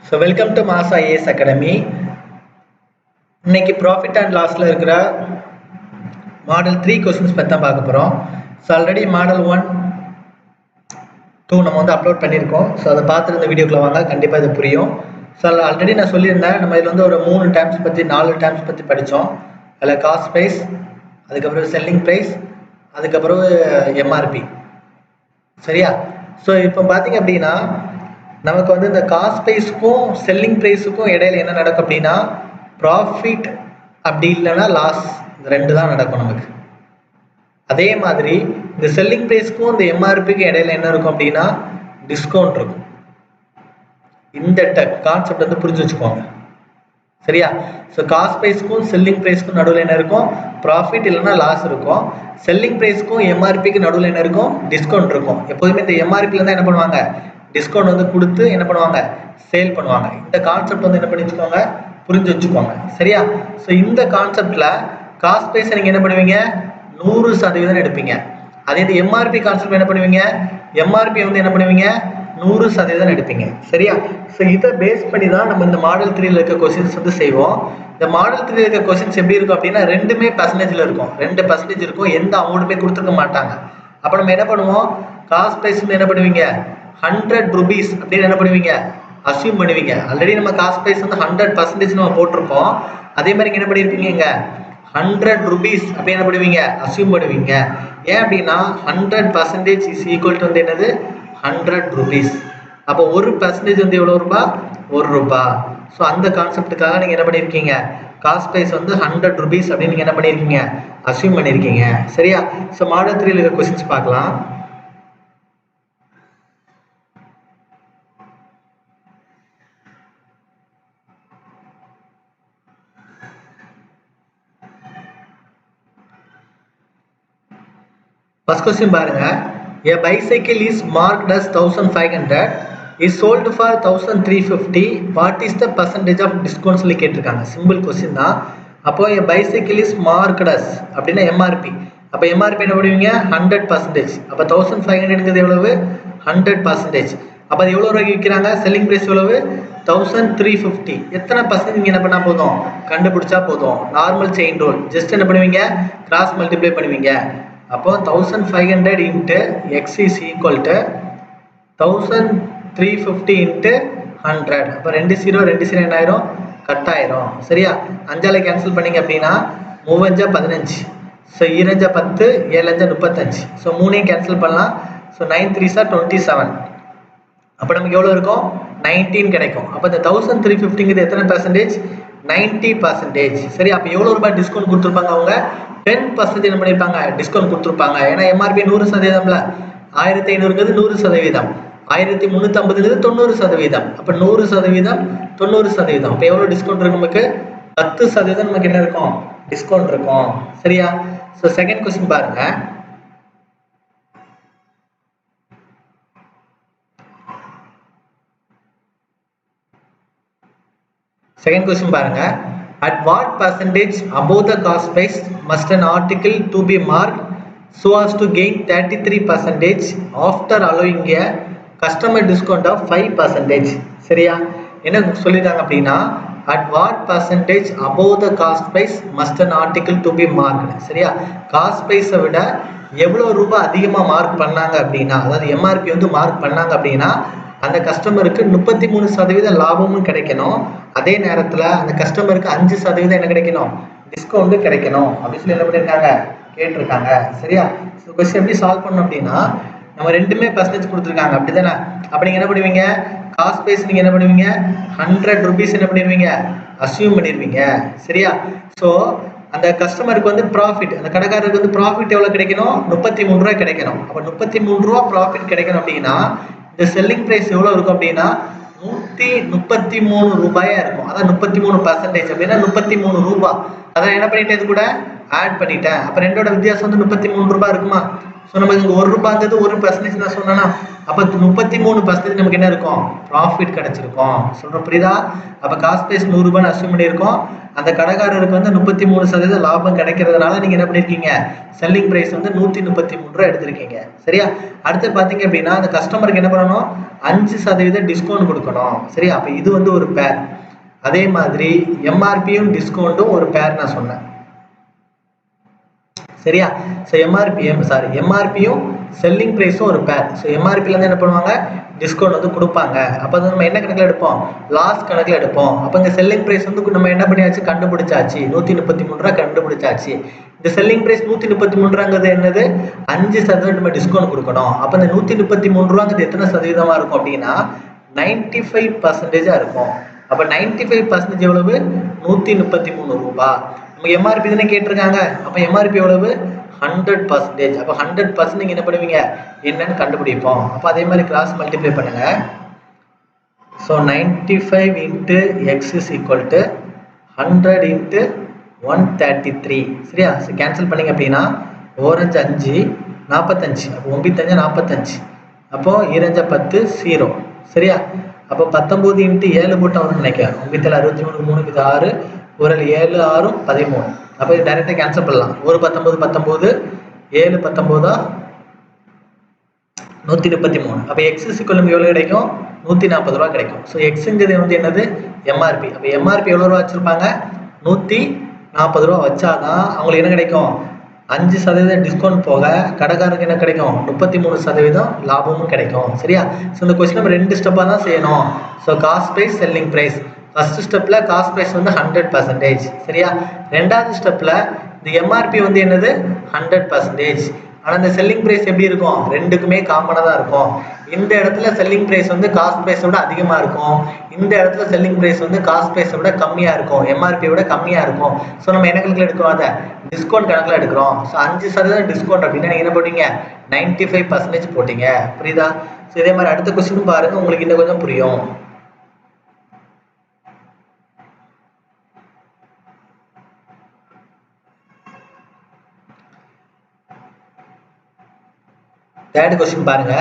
So welcome to mass IAS academy. இன்னைக்கு profit and லாஸில் இருக்கிற model 3 questions பற்றி தான் பார்க்க போகிறோம். ஸோ ஆல்ரெடி மாடல் 1, 2 நம்ம வந்து அப்லோட் பண்ணியிருக்கோம். ஸோ அதை பார்த்துட்டு இந்த வீடியோக்குள்ள வாங்க, கண்டிப்பாக இது புரியும். ஸோ ஆல்ரெடி நான் சொல்லியிருந்தேன், நம்ம இதில் வந்து ஒரு 3 டேர்ம்ஸ் பற்றி 4 டேர்ம்ஸ் பற்றி படித்தோம். அதில் காஸ்ட் ப்ரைஸ், அதுக்கப்புறம் செல்லிங் ப்ரைஸ், அதுக்கப்புறம் எம்ஆர்பி. சரியா? ஸோ இப்போ பார்த்தீங்க அப்படின்னா நமக்கு வந்து இந்த காஸ்ட் ப்ரைஸுக்கும் செல்லிங் ப்ரைஸுக்கும் இடையில என்ன நடக்கும் அப்படின்னா ப்ராஃபிட் அப்படி இல்லைன்னா லாஸ், இந்த 2 தான் நடக்கும் நமக்கு. அதே மாதிரி இந்த செல்லிங் ப்ரைஸ்க்கும் இந்த எம்ஆர்பிக்கும் இடையில என்ன இருக்கும் அப்படின்னா டிஸ்கவுண்ட் இருக்கும். இந்த கான்செப்ட் வந்து புரிஞ்சு வச்சுக்கோங்க. சரியா? ஸோ காஸ்ட் ப்ரைஸ்க்கும் செல்லிங் ப்ரைஸ்க்கும் நடுவில் என்ன இருக்கும்? ப்ராஃபிட் இல்லைன்னா லாஸ் இருக்கும். செல்லிங் ப்ரைஸ்க்கும் எம்ஆர்பிக்கு நடுவில் என்ன இருக்கும்? டிஸ்கவுண்ட் இருக்கும். எப்போதுமே இந்த எம்ஆர்பியில் தான் என்ன பண்ணுவாங்க? டிஸ்கவுண்ட் வந்து கொடுத்து என்ன பண்ணுவாங்க? சேல் பண்ணுவாங்க. இந்த கான்செப்ட் வந்து என்ன பண்ணி வச்சுக்கோங்க, புரிஞ்சு வச்சுக்கோங்க. சரியா? ஸோ இந்த கான்செப்ட்ல காஸ்ட் ப்ரைஸை நீங்கள் என்ன பண்ணுவீங்க? 100% எடுப்பீங்க. அதே இது எம்ஆர்பி கான்செப்ட் என்ன பண்ணுவீங்க? எம்ஆர்பி வந்து என்ன பண்ணுவீங்க? 100% எடுப்பீங்க. சரியா? ஸோ இதை பேஸ் பண்ணி தான் நம்ம இந்த மாடல் 3ல இருக்க கொஸ்டின்ஸ் வந்து செய்வோம். இந்த மாடல் 3ல இருக்க கொஸ்டின்ஸ் எப்படி இருக்கும் அப்படின்னா ரெண்டுமே பர்சன்டேஜில் இருக்கும். 2% இருக்கும். எந்த அமௌண்ட்டுமே கொடுத்துருக்க மாட்டாங்க. அப்போ நம்ம என்ன பண்ணுவோம்? காஸ்ட் ப்ரைஸ் வந்து என்ன பண்ணுவீங்க? 100 rupees அப்படின்னு என்ன பண்ணுவீங்க? அசியூம் பண்ணுவீங்க. ஆல்ரெடி நம்ம காஸ்ட் ப்ரைஸ் வந்து 100% நம்ம போட்டிருப்போம். அதே மாதிரி என்ன பண்ணியிருப்பீங்க? இங்க 100 rupees அப்படின்னு என்ன பண்ணுவீங்க? அசியூம் பண்ணுவீங்க. ஏன் அப்படின்னா 100% இஸ் ஈக்குவல் டு வந்து என்னது? 100 rupees. அப்போ 1% வந்து எவ்வளோ ரூபா? 1 ரூபாய். ஸோ அந்த கான்செப்டுக்காக நீங்கள் என்ன பண்ணியிருக்கீங்க? காஸ்ட் ப்ரைஸ் வந்து 100 rupees அப்படின்னு நீங்கள் என்ன பண்ணியிருக்கீங்க? அசியூம் பண்ணியிருக்கீங்க. சரியா? ஸோ மாடல் 3ல இருக்க கொஸ்டின்ஸ் பார்க்கலாம். First question பாருங்க. A bicycle is marked as 1500 is sold for 1350. What is the percentage of discount சொல்லி கேட்டிருக்காங்க. சிம்பிள் கொஸ்டின் தான். அப்போ a bicycle is marked as அப்படின்னா எம்ஆர்பி. அப்போ எம்ஆர்பி என்ன பண்ணுவீங்க? 100%. அப்போ 1500ங்கிறது எவ்வளவு? 100%. அப்போ அது எவ்வளோ ரூபாய்க்கு விற்கிறாங்க? செல்லிங் ப்ரைஸ் எவ்வளவு? 1350. எத்தனை பர்சன்ட் நீங்கள் என்ன பண்ணால் போதும்? கண்டுபிடிச்சா போதும். Normal chain rule. ஜஸ்ட் என்ன பண்ணுவீங்க? கிராஸ் மல்டிப்ளை பண்ணுவீங்க. அப்போ 1500 into X is equal to 1350 into 100. அப்போ 2 0 என்ன ஆயிரும்? கட் ஆயிரும். சரியா? 5ஆல் கேன்சல் பண்ணீங்க அப்படின்னா 3 15. ஸோ 2 10, 7 35. ஸோ 3ஐயும் கேன்சல் பண்ணலாம். ஸோ 9 3 27. அப்போ நமக்கு எவ்வளோ இருக்கும்? 19 கிடைக்கும். அப்போ இந்த 1350ங்கிறது எத்தனை பர்சன்டேஜ்? 90%. சரி, அப்போ எவ்வளோ ரூபாய் டிஸ்கவுண்ட் கொடுத்துருப்பாங்க? அவங்க 10% என்ன பண்ணியிருப்பாங்க? டிஸ்கவுண்ட் கொடுத்துருப்பாங்க. ஏன்னா எம்ஆர்பி 100%ல 1500ங்கிறது 100%, 1350ங்கிறது 90%. அப்போ 100%, 90%. அப்போ எவ்வளோ டிஸ்கவுண்ட் இருக்கும் நமக்கு? 10% நமக்கு என்ன இருக்கும்? டிஸ்கவுண்ட் இருக்கும். சரியா? ஸோ செகண்ட் கொஸ்டின் பாருங்க. செகண்ட் கொஸ்டின் பாருங்க. At what percentage above the cost price must an article to be marked so as to gain 33% after allowing a customer discount of 5%? சரியா? என்ன சொல்லிட்டாங்க அப்படின்னா at what percentage above the cost price must an article to be marked. சரியா? Cost ப்ரைஸை விட எவ்வளோ ரூபாய் அதிகமாக மார்க் பண்ணாங்க அப்படின்னா, அதாவது எம்ஆர்பி வந்து மார்க் பண்ணாங்க அப்படின்னா அந்த கஸ்டமருக்கு 33% லாபமும் கிடைக்கணும். அதே நேரத்தில் அந்த கஸ்டமருக்கு 5% என்ன கிடைக்கணும்? டிஸ்கவுண்ட் கிடைக்கணும் அப்படின்னு சொல்லி என்ன பண்ணியிருக்காங்க? கேட்டிருக்காங்க. சரியா? ஸோ கொஸ்டின் எப்படி சால்வ் பண்ணணும் அப்படின்னா நம்ம ரெண்டுமே பர்சன்டேஜ் கொடுத்துருக்காங்க, அப்படி தானே? அப்போ நீங்கள் என்ன பண்ணுவீங்க? காஸ்ட் ப்ரைஸ் நீங்கள் என்ன பண்ணுவீங்க? 100 rupees என்ன பண்ணிடுவீங்க? அசியூம் பண்ணிடுவீங்க. சரியா? ஸோ அந்த கஸ்டமருக்கு வந்து ப்ராஃபிட், அந்த கடைக்காரருக்கு வந்து ப்ராஃபிட் எவ்வளோ கிடைக்கணும்? 33 ரூபா கிடைக்கணும். அப்போ 33 ரூபா ப்ராஃபிட் கிடைக்கணும் அப்படின்னா இந்த செல்லிங் ப்ரைஸ் எவ்வளோ இருக்கும் அப்படின்னா 133 ரூபாயா இருக்கும். அதான் 33% அப்படின்னா 33 ரூபாய். அதான் என்ன பண்ணிட்டேன்? இது கூட ஆட் பண்ணிட்டேன். அப்போ ரெண்டோட வித்தியாசம் வந்து 33 ரூபாய் இருக்குமா? ஸோ நமக்கு இங்கே ₹1 1% தான் சொன்னா, அப்போ 33% நமக்கு என்ன இருக்கும், ப்ராஃபிட் கிடைச்சிருக்கும். சொல்ற புரியுதா? அப்போ காஸ்ட் பிரைஸ் ₹100 அஸ்யூம் பண்ணியிருக்கோம். அந்த கடைக்காரருக்கு வந்து 33% லாபம் கிடைக்கிறதுனால நீங்க என்ன பண்ணிருக்கீங்க, செல்லிங் பிரைஸ் வந்து ₹133 எடுத்திருக்கீங்க. சரியா? அடுத்து பாத்தீங்க அப்படின்னா அந்த கஸ்டமருக்கு என்ன பண்ணணும், 5% டிஸ்கவுண்ட் கொடுக்கணும். சரியா? அப்ப இது வந்து ஒரு பேர். அதே மாதிரி எம்ஆர்பியும் டிஸ்கவுண்டும் ஒரு பேர் நான் சொன்னேன். சரியா? ஸோ எம்ஆர்பியும் செல்லிங் ப்ரைஸும் ஒரு பேர். ஸோ எம்ஆர்பிலேருந்து என்ன பண்ணுவாங்க, டிஸ்கவுண்ட் வந்து கொடுப்பாங்க. அப்போ வந்து நம்ம என்ன கணக்கில் எடுப்போம், லாஸ் கணக்கில் எடுப்போம். அப்போ இங்கே செல்லிங் ப்ரைஸ் வந்து நம்ம என்ன பண்ணியாச்சு, கண்டுபிடிச்சாச்சு, ₹133 கண்டுபிடிச்சாச்சு. இந்த செல்லிங் ப்ரைஸ் ₹133 என்னது, 5% நம்ம டிஸ்கவுண்ட் கொடுக்கணும். அப்போ இந்த ₹133 எத்தனை சதவீதமாக இருக்கும் அப்படின்னா 95% இருக்கும். அப்போ 95% எவ்வளவு, ₹133. நம்ம எம்ஆர்பி தானே கேட்டிருக்காங்க. அப்போ எம்ஆர்பி எவ்வளவு, 100%. அப்போ 100% நீங்க என்ன பண்ணுவீங்க, என்னன்னு கண்டுபிடிப்போம். அப்போ அதே மாதிரி கிராஸ் மல்டிப்ளை பண்ணுங்க. So 95 into X is equal to 100 into 133. சரியா? ஸோ கேன்சல் பண்ணிங்க அப்படின்னா 4 5 45. அப்போ 9 45. அப்போ 2 10 0. சரியா? அப்போ 19 இன்ட்டு 7 போட்டு வந்து நினைக்கிறேன். 9 63 3 6 ஒரு 7 6 13. அப்போ இது டைரெக்டாக கேன்சல் பண்ணலாம். ஒரு 19 19 7 19 133. அப்போ எக்ஸ் ஈக்குவல் எவ்வளோ கிடைக்கும், ₹140 கிடைக்கும். ஸோ எக்ஸுங்கிறது வந்து என்னது, எம்ஆர்பி. அப்போ எம்ஆர்பி எவ்வளோ ரூபா வச்சிருப்பாங்க, ₹140 வச்சாதான் அவங்களுக்கு என்ன கிடைக்கும், 5% டிஸ்கவுண்ட் போக கடைக்காரருக்கு என்ன கிடைக்கும், 33% லாபமும் கிடைக்கும். சரியா? ஸோ இந்த கொஸ்டின் நம்ம 2 ஸ்டெப்பாக தான் செய்யணும். So cost price, selling price. First ஸ்டெப்ல காஸ்ட் பிரைஸ் வந்து 100%. சரியா? ரெண்டாவது ஸ்டெப்ல இந்த எம்ஆர்பி வந்து என்னது, 100%. ஆனா இந்த செல்லிங் பிரைஸ் எப்படி இருக்கும், ரெண்டுக்குமே காமனா தான் இருக்கும். இந்த இடத்துல செல்லிங் பிரைஸ் வந்து காஸ்ட் பிரைஸை விட அதிகமா இருக்கும். இந்த இடத்துல செல்லிங் பிரைஸ் வந்து காஸ்ட் பிரைஸை விட கம்மியா இருக்கும், எம்ஆர்பியை விட கம்மியா இருக்கும். ஸோ நம்ம என்ன கணக்கில் எடுக்கிறோம், அதை டிஸ்கவுண்ட் கணக்கில் எடுக்கிறோம். ஸோ 5% டிஸ்கவுண்ட் அப்படின்னா நீங்க என்ன போட்டீங்க, 95% போட்டீங்க. புரியுதா? ஸோ இதே மாதிரி அடுத்த கொஸ்டின் பாருங்க, உங்களுக்கு இன்னும் கொஞ்சம் புரியும். Third question பாருங்க.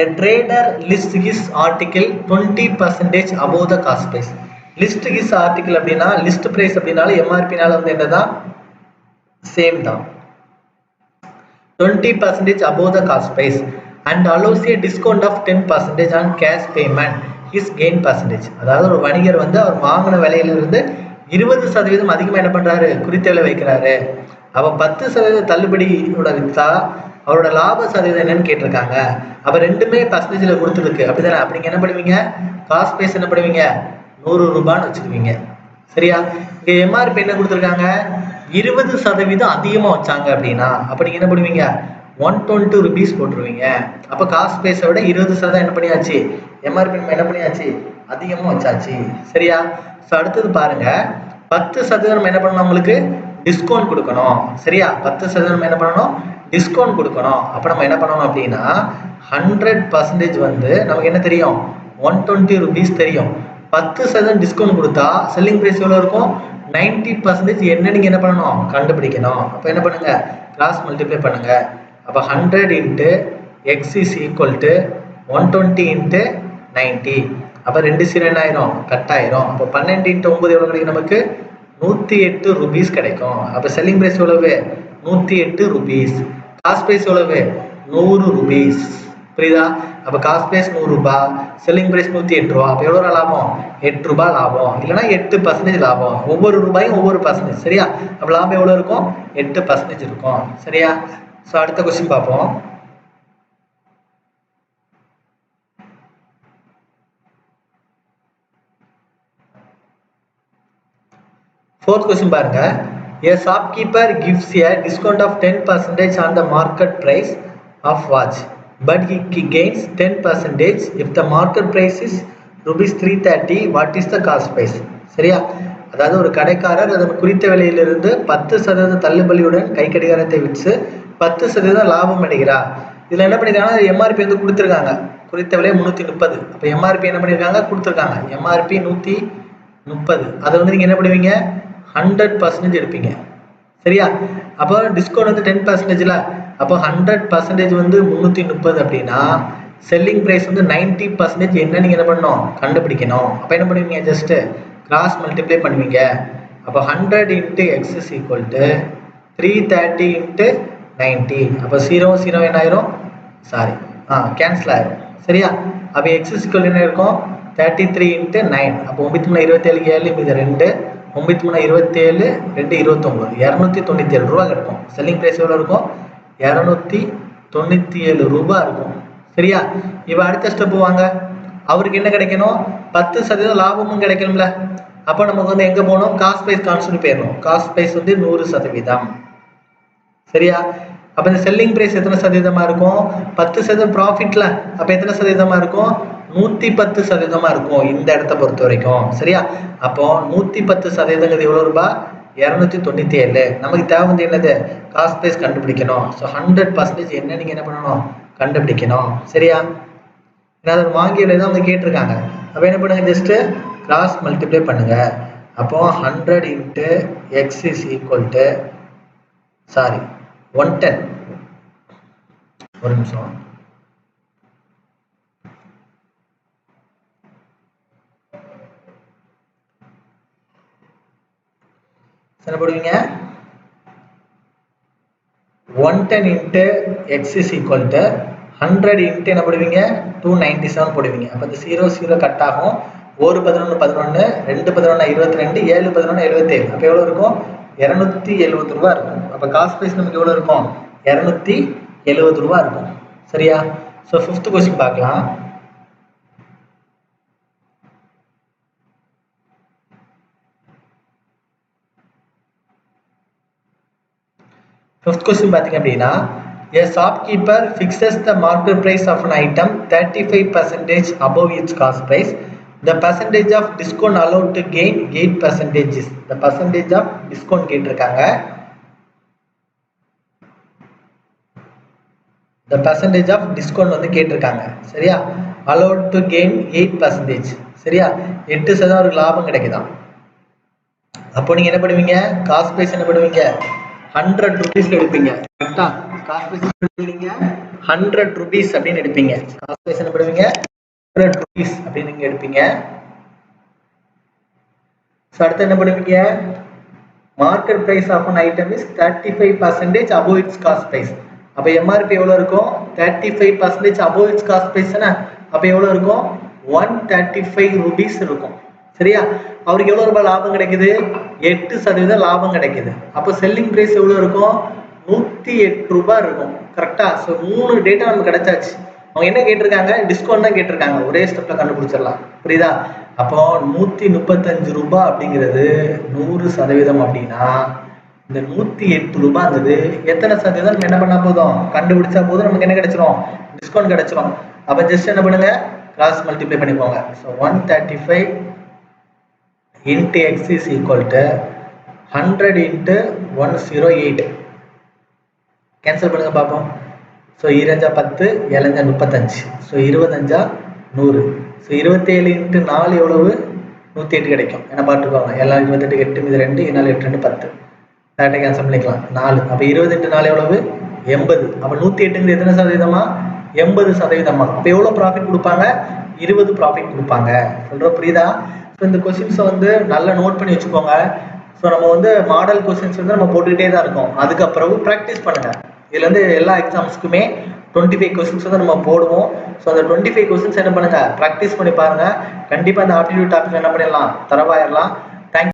A trader lists his article 20% above the cost price. List his article அப்படின்னா list price அப்படினால MRP நால வந்து என்னதான், சேம் தான். 20% above the cost price and allows a discount of 10% on cash payment his gain percentage. அதாவது ஒரு வணிகர் வந்து அவர் வாங்கின விலையில இருந்து 20% அதிகமா என்ன பண்றாரு, குறித்த விலை வைக்கிறாரு. அவ 10% தள்ளுபடியோட வித்தா அவரோட லாப சதவீதம் என்னன்னு கேட்டிருக்காங்க. அப்ப ரெண்டுமே பர்சன்டேஜ்ல கொடுத்துருக்கு அப்படிதானே. அப்படிங்க என்ன பண்ணுவீங்க, காஸ்ட் பிரைஸ் என்ன பண்ணுவீங்க, ₹100 வச்சுக்குவீங்க. சரியா? இங்க எம்ஆர்பி என்ன கொடுத்துருக்காங்க, 20% அதிகமா வச்சாங்க அப்படின்னா அப்ப நீங்க என்ன பண்ணுவீங்க, ₹120 போட்டுருவீங்க. அப்ப காஸ்ட் பிரைஸை விட 20% என்ன பண்ணியாச்சு, எம்ஆர்பி என்ன பண்ணியாச்சு, அதிகமா வச்சாச்சு. சரியா? ஸோ அடுத்தது பாருங்க, 10% நம்ம என்ன பண்ணணும், உங்களுக்கு டிஸ்கவுண்ட் கொடுக்கணும். சரியா? 10% நம்ம என்ன பண்ணணும், டிஸ்கவுண்ட் கொடுக்கணும். அப்ப நம்ம என்ன பண்ணணும் அப்படின்னா 100% வந்து நமக்கு என்ன தெரியும், ₹120 தெரியும். 10% டிஸ்கவுண்ட் கொடுத்தா செல்லிங் பிரைஸ் எவ்வளவு இருக்கும், 90% என்ன நீங்க என்ன பண்ணணும், கண்டுபிடிக்கணும். அப்ப என்ன பண்ணுங்க, கிராஸ் மல்டிப்ளை பண்ணுங்க. அப்ப 100 into X is equal to 120 into 90. அப்ப 2 0 என்ன ஆயிரும், கட் ஆயிரும். அப்போ 12 இன்ட்டு 9 எவ்வளவு கிடைக்கும், நமக்கு ₹108 கிடைக்கும். அப்ப செல்லிங் பிரைஸ் எவ்வளவு, ₹108. காஸ்ட் பிரைஸ் எவ்வளவு, ₹100. புரியுதா? அப்ப காஸ்ட் பிரைஸ் ₹100, செல்லிங் பிரைஸ் ₹108. அப்ப எவ்வளவு லாபம், ₹8 லாபம், இல்லைன்னா 8% லாபம். ஒவ்வொரு ரூபாயும் ஒவ்வொரு பர்சன்டேஜ். சரியா? அப்ப லாபம் எவ்வளவு இருக்கும், 8% இருக்கும். சரியா? சோ அடுத்த கொஸ்டின் பார்ப்போம். Fourth question பாருங்க. A shopkeeper gives a discount of 10% on the market price of watch, but he gains 10% if the market price is ₹330. What is the cost price? சரியா? அதாவது ஒரு கடைக்காரர் அதன் குறித்த விலையிலிருந்து 10% தள்ளுபடியுடன் கை கடிகாரத்தை விற்று 10% லாபம் அடைகிறார். இதுல என்ன பண்ணிருக்காங்க, எம்ஆர்பி வந்து கொடுத்துருக்காங்க, குறித்த விலை 330. அப்ப எம்ஆர்பி என்ன பண்ணிருக்காங்க, கொடுத்துருக்காங்க எம்ஆர்பி 130. அதை வந்து நீங்க என்ன பண்ணுவீங்க, 100% எடுப்பீங்க. சரியா? அப்போ டிஸ்கவுண்ட் வந்து 10%ல, அப்போ 100% வந்து 330 அப்படின்னா செல்லிங் ப்ரைஸ் வந்து 90% என்ன நீங்கள் என்ன பண்ணணும் கண்டுபிடிக்கணும். அப்போ என்ன பண்ணுவீங்க, ஜஸ்ட்டு கிராஸ் மல்டிப்ளை பண்ணுவீங்க. அப்போ 100 into X is equal to 330 into 90. அப்போ 0 0 என்ன ஆயிரும், சாரி கேன்சல் ஆயிரும். சரியா? அப்போ எக்ஸ் இஸ் ஈக்குவல் என்ன இருக்கும், 33 இன்ட்டு 9. அப்போ 93 27 7 மீது 2, 93 27 2 29, 297 ரூபா கிடைக்கும். செல்லிங் ப்ரைஸ் எவ்வளோ இருக்கும், 297 ரூபா இருக்கும். சரியா? இப்போ அடுத்த ஸ்டெப் வாங்க. அவருக்கு என்ன கிடைக்கணும், 10% லாபமும் கிடைக்கணும்ல. அப்போ நமக்கு வந்து எங்கே போகணும், காஸ்ட் ப்ரைஸ் கான்ஸ்டன்ட் போயிடணும். காஸ்ட் ப்ரைஸ் வந்து 100%. சரியா? அப்போ இந்த செல்லிங் ப்ரைஸ் எத்தனை சதவீதமாக இருக்கும், 10% ப்ராஃபிட்ல. அப்போ எத்தனை சதவீதமாக இருக்கும், 110% இருக்கும் இந்த இடத்த பொறுத்த வரைக்கும். சரியா? அப்போ 110% எவ்வளோ ரூபாய், 297. நமக்கு தேவை வந்து என்னது, காஸ்ட் ப்ரைஸ் கண்டுபிடிக்கணும். ஸோ 100% என்ன நீங்கள் என்ன பண்ணணும், கண்டுபிடிக்கணும். சரியா? ஏன்னா அதை வாங்கியில் தான் வந்து கேட்டிருக்காங்க. அப்போ என்ன பண்ணுங்க, ஜஸ்ட்டு கிராஸ் மல்டிப்ளை பண்ணுங்க. அப்போ 100 into X is equal to 110. ஒரு நிமிஷம். என்ன போடுவீங்க, 110 into X is equal to 100 into என்ன போடுவீங்க, 297 போடுவீங்க. அப்போ இந்த 0 0 கட் ஆகும். 1 11 11, 2 11 22, 7 11 77. அப்போ எவ்வளோ இருக்கும், 270 ரூபா இருக்கும். அப்போ காஸ்ட் ப்ரைஸ் நமக்கு எவ்வளோ இருக்கும், 270 ரூபா இருக்கும். சரியா? ஸோ 5th கொஸ்டின் பார்க்கலாம். Fifth question பார்த்தீங்க அப்படின்னா, a shopkeeper fixes the market price of an item 35% above its cost price. The percentage of discount allowed to gain 8% is. The percentage of discount கேட்டிருக்காங்க. The percentage of discount வந்து கேட்டிருக்காங்க. சரியா? allowed to gain 8%. சரியா? 8% ஒரு லாபம் கிடைக்குதான். அப்போ நீங்க என்ன பண்ணுவீங்க, காஸ்ட் பிரைஸ் என்ன பண்ணுவீங்க, 100 ரூபீஸ்ல எடுப்பீங்க. கரெக்டா? காஸ்ட் பிரைஸ் எடுப்பீங்க 100 ரூபீஸ் அப்படின்னு எடுப்பீங்க. காஸ்ட் பிரைஸ் என்ன பண்ணுவீங்க, 100 ரூபீஸ் அப்படின்னு நீங்க எடுப்பீங்க. ஸோ அடுத்து என்ன பண்ணுவீங்க, market price of an item is 35% above its cost price. அப்போ எம்ஆர்பி எவ்வளோ இருக்கும், 35% above its காஸ்ட் பிரைஸ். அப்போ எவ்வளோ இருக்கும், 135 ரூபீஸ் இருக்கும். சரியா? அவருக்கு எவ்வளோ ரூபாய் லாபம் கிடைக்குது, 8% லாபம் கிடைக்குது. அப்போ செல்லிங் பிரைஸ் எவ்வளோ இருக்கும், 108 ரூபாய் இருக்கும். கரெக்டா? ஸோ 3 டேட்டா நமக்கு கிடைச்சாச்சு. அவங்க என்ன கேட்டிருக்காங்க, டிஸ்கவுண்ட் தான் கேட்டிருக்காங்க. ஒரே ஸ்டெப்ல கண்டுபிடிச்சிடலாம். புரியுதா? அப்போ 135 ரூபாய் அப்படிங்கிறது 100% அப்படின்னா இந்த 108 ரூபாய் இருந்தது எத்தனை சதவீதம் நம்ம என்ன பண்ணா போதும், கண்டுபிடிச்சா போதும் நமக்கு என்ன கிடைச்சிரும், டிஸ்கவுண்ட் கிடைச்சிரும். அப்போ ஜஸ்ட் என்ன பண்ணுங்க, கிராஸ் மல்டிப்ளை பண்ணிக்கோங்க. So 135 into x is equal to 100 into 108. Cancel பண்ணுங்க பார்ப்போம். ஸோ 2 10, 7 35. ஸோ 25 100. ஸோ 27 into 4 எவ்வளவு, 108 கிடைக்கும். ஏன்னா பார்த்துக்கோங்க, எல்லாம் 28 8 மீது 2, 4 8 2 10. கரெக்டாக கேன்சல் பண்ணிக்கலாம் 4. அப்போ 20 into 4 எவ்வளவு, 80. அப்போ 108 எத்தனை சதவீதமா, 80%. அப்போ எவ்வளோ ப்ராஃபிட் கொடுப்பாங்க, 20 ப்ராஃபிட் கொடுப்பாங்க. சொல்கிற புரியுதா? ஸோ இந்த கொஸ்டின்ஸை வந்து நல்லா நோட் பண்ணி வச்சுக்கோங்க. ஸோ நம்ம வந்து மாடல் கொஸ்டின்ஸ் வந்து நம்ம போட்டுக்கிட்டே தான் இருக்கோம். அதுக்கப்புறம் ப்ராக்டிஸ் பண்ணுங்க. இதுல இருந்து எல்லா எக்ஸாம்ஸ்க்குமே 25 கொஸ்டின்ஸ் வந்து நம்ம போடுவோம். ஸோ அந்த 25 கொஸ்டின்ஸ் என்ன பண்ணுங்க, ப்ராக்டிஸ் பண்ணி பாருங்க. கண்டிப்பாக அந்த ஆப்டிடியூட் டாபிக் என்ன பண்ணிடலாம், தரவாயிடலாம்.